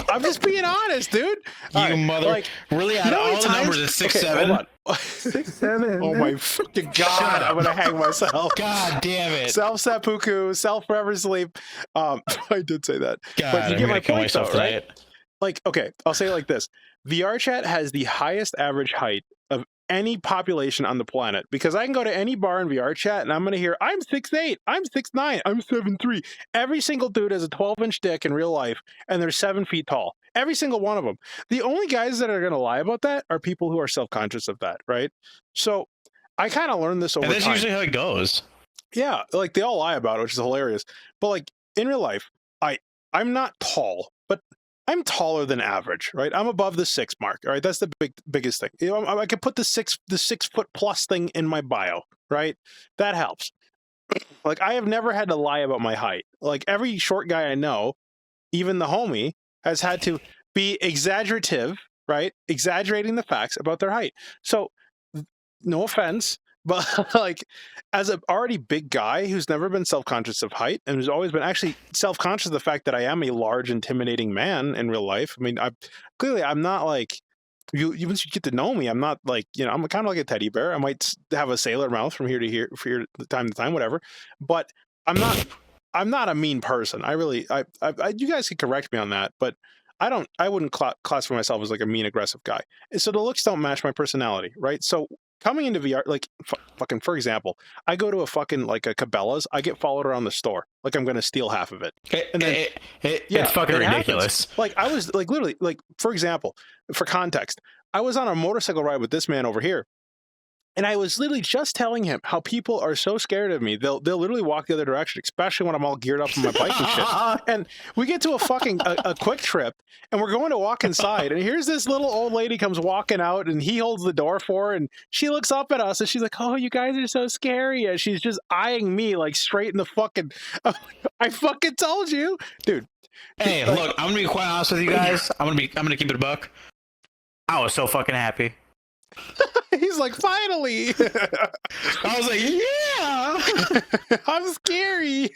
Speaker 2: I'm just being honest, dude.
Speaker 1: You mother. Like, really, out of all the numbers, it's 6'7".
Speaker 3: 6'7".
Speaker 2: Oh my fucking god! I'm gonna hang myself.
Speaker 1: God damn it!
Speaker 2: Self seppuku, self forever sleep. I did say that.
Speaker 1: God,
Speaker 2: but you get my point, though,
Speaker 1: tonight.
Speaker 2: right? Like, okay, I'll say it like this: VRChat has the highest average height of any population on the planet, because I can go to any bar in VRChat and I'm gonna hear, I'm 6'8", I'm 6'9", I'm 7'3". Every single dude has a 12-inch dick in real life, and they're 7 feet tall. Every single one of them. The only guys that are gonna lie about that are people who are self-conscious of that, right? So I kind of learned this over time.
Speaker 1: And that's usually how it goes.
Speaker 2: Yeah, like they all lie about it, which is hilarious. But like in real life, I'm not tall, but I'm taller than average, right? I'm above the 6 mark. All right, that's the biggest thing. You know, I could put the 6 foot plus thing in my bio, right? That helps. Like I have never had to lie about my height. Like every short guy I know, even the homie, has had to be exaggerative, right? Exaggerating the facts about their height. So, no offense, but like as an already big guy who's never been self-conscious of height and who's always been actually self-conscious of the fact that I am a large, intimidating man in real life. I mean, I'm not like, once you get to know me, I'm not like, you know, I'm kind of like a teddy bear. I might have a sailor mouth from here to here, from here time to time, whatever. But I'm not a mean person. You guys can correct me on that, but I wouldn't classify myself as like a mean, aggressive guy. And so the looks don't match my personality, right? So coming into VR, like fucking, for example, I go to a fucking like a Cabela's, I get followed around the store, like I'm going to steal half of it. And then,
Speaker 1: it's fucking ridiculous.
Speaker 2: Happens. Like I was like literally, like for example, for context, I was on a motorcycle ride with this man over here. And I was literally just telling him how people are so scared of me. They'll literally walk the other direction, especially when I'm all geared up on my bike and shit. And we get to a fucking a quick trip, and we're going to walk inside. And here's this little old lady comes walking out, and he holds the door for her, and she looks up at us, and she's like, "Oh, you guys are so scary." And she's just eyeing me like straight in the fucking. I fucking told you, dude.
Speaker 1: Hey, like, look, I'm gonna be quite honest with you guys. I'm gonna keep it a buck. I was so fucking happy.
Speaker 2: He's like, finally.
Speaker 1: I was like, yeah.
Speaker 2: I'm scary.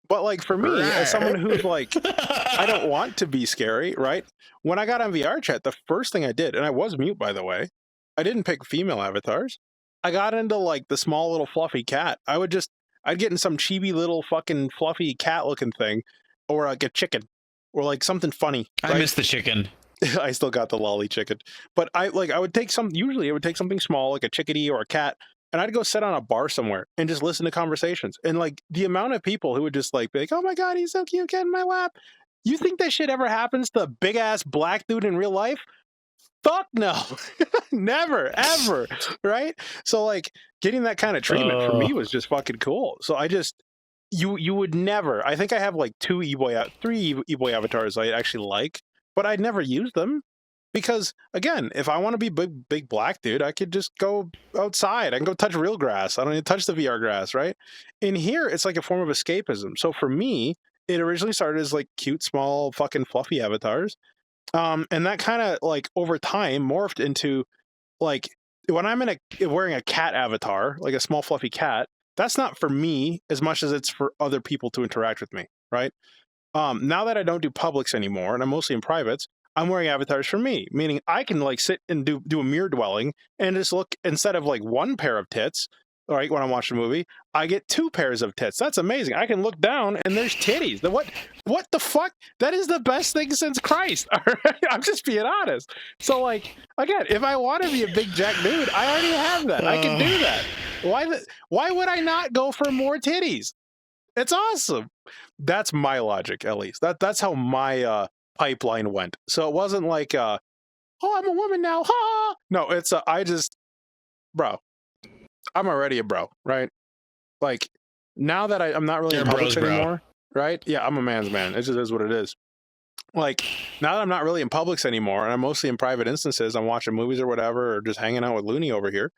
Speaker 2: But like for me, as someone who's like, I don't want to be scary, right? When I got on VRChat, the first thing I did, and I was mute by the way, I didn't pick female avatars. I got into like the small little fluffy cat. I'd get in some chibi little fucking fluffy cat looking thing, or like a chicken, or like something funny.
Speaker 1: I miss the chicken.
Speaker 2: I still got the lolly chicken, but I would take usually I would take something small like a chickadee or a cat, and I'd go sit on a bar somewhere and just listen to conversations. And like the amount of people who would just like be like, "Oh my god, he's so cute, get in my lap." You think that shit ever happens to a big ass black dude in real life? Fuck no. Never, ever. Right? So like getting that kind of treatment for me was just fucking cool. So I just you would never. I think I have like 3 e-boy avatars I actually like. But I'd never use them because, again, if I want to be big black dude, I could just go outside. I can go touch real grass. I don't need to touch the VR grass, right? In here, it's like a form of escapism. So for me, it originally started as like cute, small, fucking fluffy avatars. And that kind of like over time morphed into like when I'm wearing a cat avatar, like a small fluffy cat, that's not for me as much as it's for other people to interact with me, right? Now that I don't do publics anymore, and I'm mostly in privates, I'm wearing avatars for me, meaning I can like sit and do a mirror dwelling and just look, instead of like 1 pair of tits, right, when I'm watching a movie, I get 2 pairs of tits. That's amazing. I can look down and there's titties. What the fuck? That is the best thing since Christ. All right? I'm just being honest. So like, again, if I want to be a big jack dude, I already have that. I can do that. Why would I not go for more titties? It's awesome. That's my logic, at least. That's how my pipeline went. So it wasn't like, oh, I'm a woman now. Ha! No, it's bro. I'm already a bro, right? Like now that I'm not really in public anymore, right? Yeah, I'm a man's man. It just is what it is. like now that I'm not really in Publix anymore, and I'm mostly in private instances, I'm watching movies or whatever, or just hanging out with Looney over here,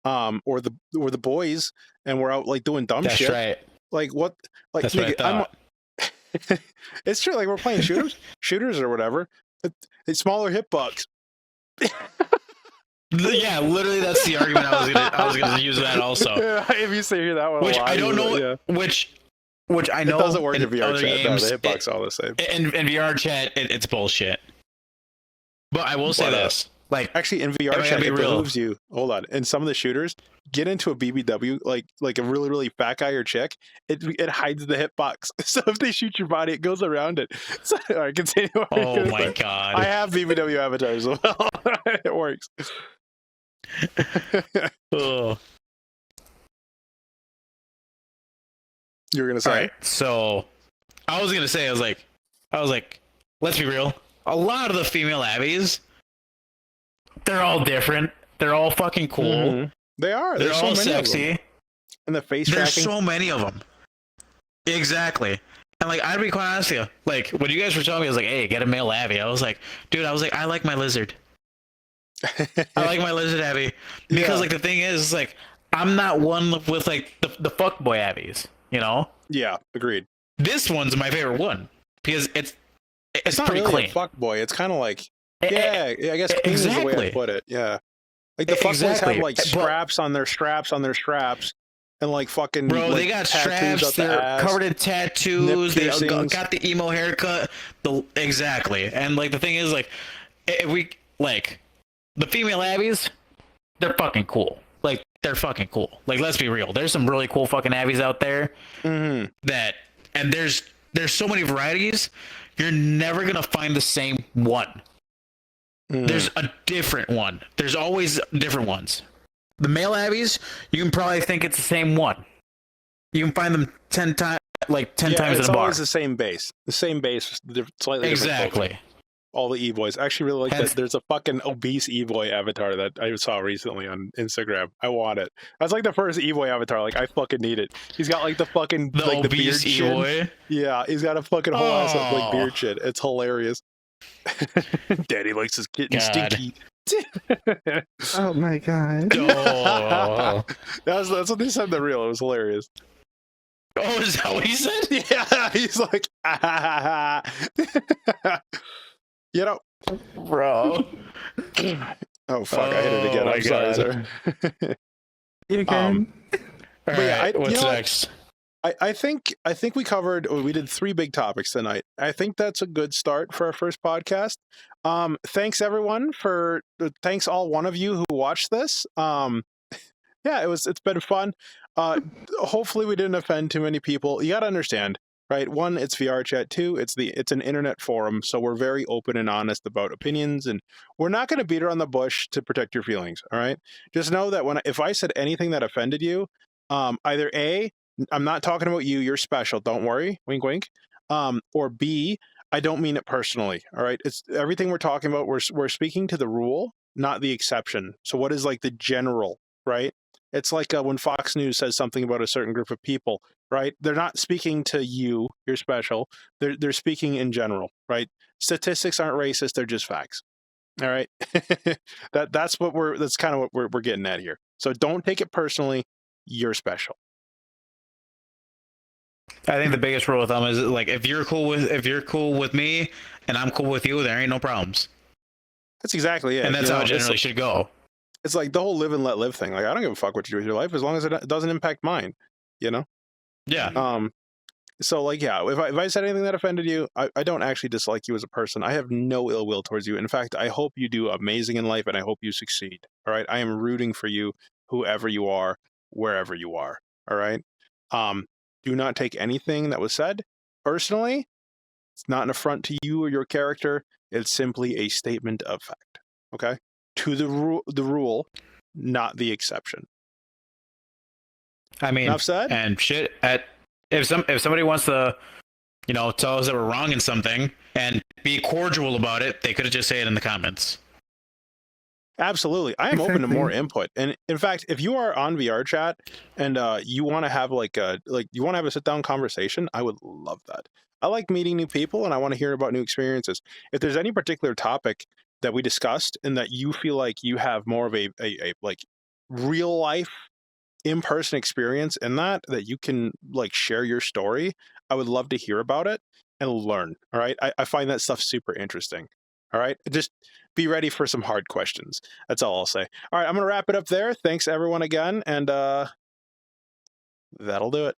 Speaker 2: or the boys, and we're out like doing dumb
Speaker 1: That's
Speaker 2: shit.
Speaker 1: right.
Speaker 2: Like what? Like
Speaker 1: That's what I thought.
Speaker 2: it's true. Like we're playing shooters or whatever. It's smaller hitbox.
Speaker 1: Yeah, literally, that's the argument I was gonna use that also.
Speaker 2: Yeah, if you say hear that one,
Speaker 1: Which
Speaker 2: a lot,
Speaker 1: I don't know.
Speaker 2: yeah.
Speaker 1: Which I know
Speaker 2: It doesn't work in
Speaker 1: other
Speaker 2: VRChat. No,
Speaker 1: games,
Speaker 2: the hitbox all the same.
Speaker 1: in VRChat, it's bullshit. But I will say this: like,
Speaker 2: Actually, in
Speaker 1: I gotta
Speaker 2: VRChat,
Speaker 1: be
Speaker 2: it
Speaker 1: real.
Speaker 2: behooves you. Hold on. In some of the shooters, get into a BBW, like a really, really fat guy or chick. It hides the hitbox, so if they shoot your body, it goes around it. So, all right, continue.
Speaker 1: oh my god!
Speaker 2: I have BBW avatars as well. It works.
Speaker 1: Ugh.
Speaker 2: You were gonna say,
Speaker 1: All right, so I was gonna say, I was like, let's be real. A lot of the female Abbies, they're all different. They're all fucking cool.
Speaker 2: Mhm. They are.
Speaker 1: They're
Speaker 2: There's
Speaker 1: all
Speaker 2: so many of them.
Speaker 1: sexy.
Speaker 2: And the face
Speaker 1: There's
Speaker 2: tracking.
Speaker 1: so many of them. Exactly. And like, I'd be quite honest with you. Like, when you guys were telling me, I was like, "Hey, get a male Abby." I was like, I like my lizard. I like my lizard Abby because
Speaker 2: Yeah.
Speaker 1: like the thing is like I'm not one with like the fuckboy Abbies. You know,
Speaker 2: Yeah, agreed.
Speaker 1: this one's my favorite one because it's
Speaker 2: It's not
Speaker 1: pretty
Speaker 2: really
Speaker 1: clean.
Speaker 2: a fuck boy. It's kind of like
Speaker 1: Eh,
Speaker 2: yeah, I guess clean is the way
Speaker 1: exactly.
Speaker 2: I put it. Yeah, like the fuck boys
Speaker 1: Exactly.
Speaker 2: have like
Speaker 1: But-
Speaker 2: straps on their straps, and like fucking
Speaker 1: Bro,
Speaker 2: like,
Speaker 1: they got
Speaker 2: tattoos
Speaker 1: straps.
Speaker 2: up the
Speaker 1: They're
Speaker 2: ass.
Speaker 1: covered in tattoos.
Speaker 2: Nip
Speaker 1: They
Speaker 2: piercings.
Speaker 1: got the emo haircut. Exactly. And like the thing is, like, if we like the female Abbies, they're fucking cool. Like they're fucking cool. Like let's be real. There's some really cool fucking Abbies out there
Speaker 2: Mhm.
Speaker 1: that, and there's so many varieties. You're never gonna find the same one.
Speaker 2: Mhm.
Speaker 1: There's a different one. There's always different ones. The male Abbies, you can probably think it's the same one. You can find them 10 times, like 10
Speaker 2: Yeah,
Speaker 1: times
Speaker 2: it's
Speaker 1: in a bar.
Speaker 2: always the same base, slightly different photo.
Speaker 1: Exactly.
Speaker 2: All the e-boys. I actually really like
Speaker 1: Hence-
Speaker 2: that. There's a fucking obese e-boy avatar that I saw recently on Instagram. I want it. That's like the first e-boy avatar. Like I fucking need it. He's got like the fucking
Speaker 1: The
Speaker 2: like the beard
Speaker 1: obese
Speaker 2: chin.
Speaker 1: E-boy.
Speaker 2: Yeah, he's got a fucking whole ass of like
Speaker 1: Oh.
Speaker 2: beard shit. It's hilarious. Daddy likes his kitten
Speaker 1: God.
Speaker 2: stinky.
Speaker 3: Oh my god.
Speaker 1: Oh.
Speaker 2: That's what they said in the reel. It was hilarious.
Speaker 1: Oh, is that what he said?
Speaker 2: Yeah, he's like, you know.
Speaker 1: Bro.
Speaker 2: Oh fuck! I hit it again.
Speaker 1: Oh, my
Speaker 2: I'm sorry,
Speaker 1: God.
Speaker 2: sir.
Speaker 3: You can.
Speaker 1: All
Speaker 2: But yeah,
Speaker 1: right,
Speaker 2: you
Speaker 1: what's
Speaker 2: know what?
Speaker 1: next?
Speaker 2: I think we covered. We did 3 big topics tonight. I think that's a good start for our first podcast. Thanks everyone for. Thanks all one of you who watched this. Yeah, it's been fun. Hopefully we didn't offend too many people. You got to understand, right? 1, it's VRChat. 2, it's an internet forum, so we're very open and honest about opinions, and we're not going to beat around the bush to protect your feelings. All right, just know that if I said anything that offended you, either A, I'm not talking about you, you're special, don't worry, wink wink, or B, I don't mean it personally. All right, it's everything we're talking about. We're speaking to the rule, not the exception. So what is like the general, right? It's like when Fox News says something about a certain group of people, right? They're not speaking to you, you're special. They're speaking in general, right? Statistics aren't racist, they're just facts. All right. that's kind of what we're getting at here. So don't take it personally, you're special.
Speaker 1: I think the biggest rule of thumb is like if you're cool with me and I'm cool with you, there ain't no problems.
Speaker 2: That's exactly it.
Speaker 1: And that's
Speaker 2: you
Speaker 1: how
Speaker 2: know,
Speaker 1: it generally should go.
Speaker 2: it's like the whole live and let live thing. Like I don't give a fuck what you do with your life as long as it doesn't impact mine, you know?
Speaker 1: Yeah.
Speaker 2: So like, yeah, if I said anything that offended you, I don't actually dislike you as a person. I have no ill will towards you. In fact, I hope you do amazing in life and I hope you succeed. All right. I am rooting for you, whoever you are, wherever you are. All right. Do not take anything that was said personally. It's not an affront to you or your character. It's simply a statement of fact. Okay. To the rule, not the exception.
Speaker 1: I mean,
Speaker 2: Enough said?
Speaker 1: and shit. If somebody wants to, tell us that we're wrong in something and be cordial about it, they could have just say it in the comments.
Speaker 2: Absolutely. I am open to more
Speaker 3: Exactly.
Speaker 2: input. And in fact, if you are on VRChat and you want to have you want to have a sit down conversation, I would love that. I like meeting new people and I want to hear about new experiences. If there's any particular topic that we discussed and that you feel like you have more of a like real life in-person experience in that you can like share your story, I would love to hear about it and learn. All right. I find that stuff super interesting. All right. Just be ready for some hard questions. That's all I'll say. All right. I'm going to wrap it up there. Thanks everyone again. And that'll do it.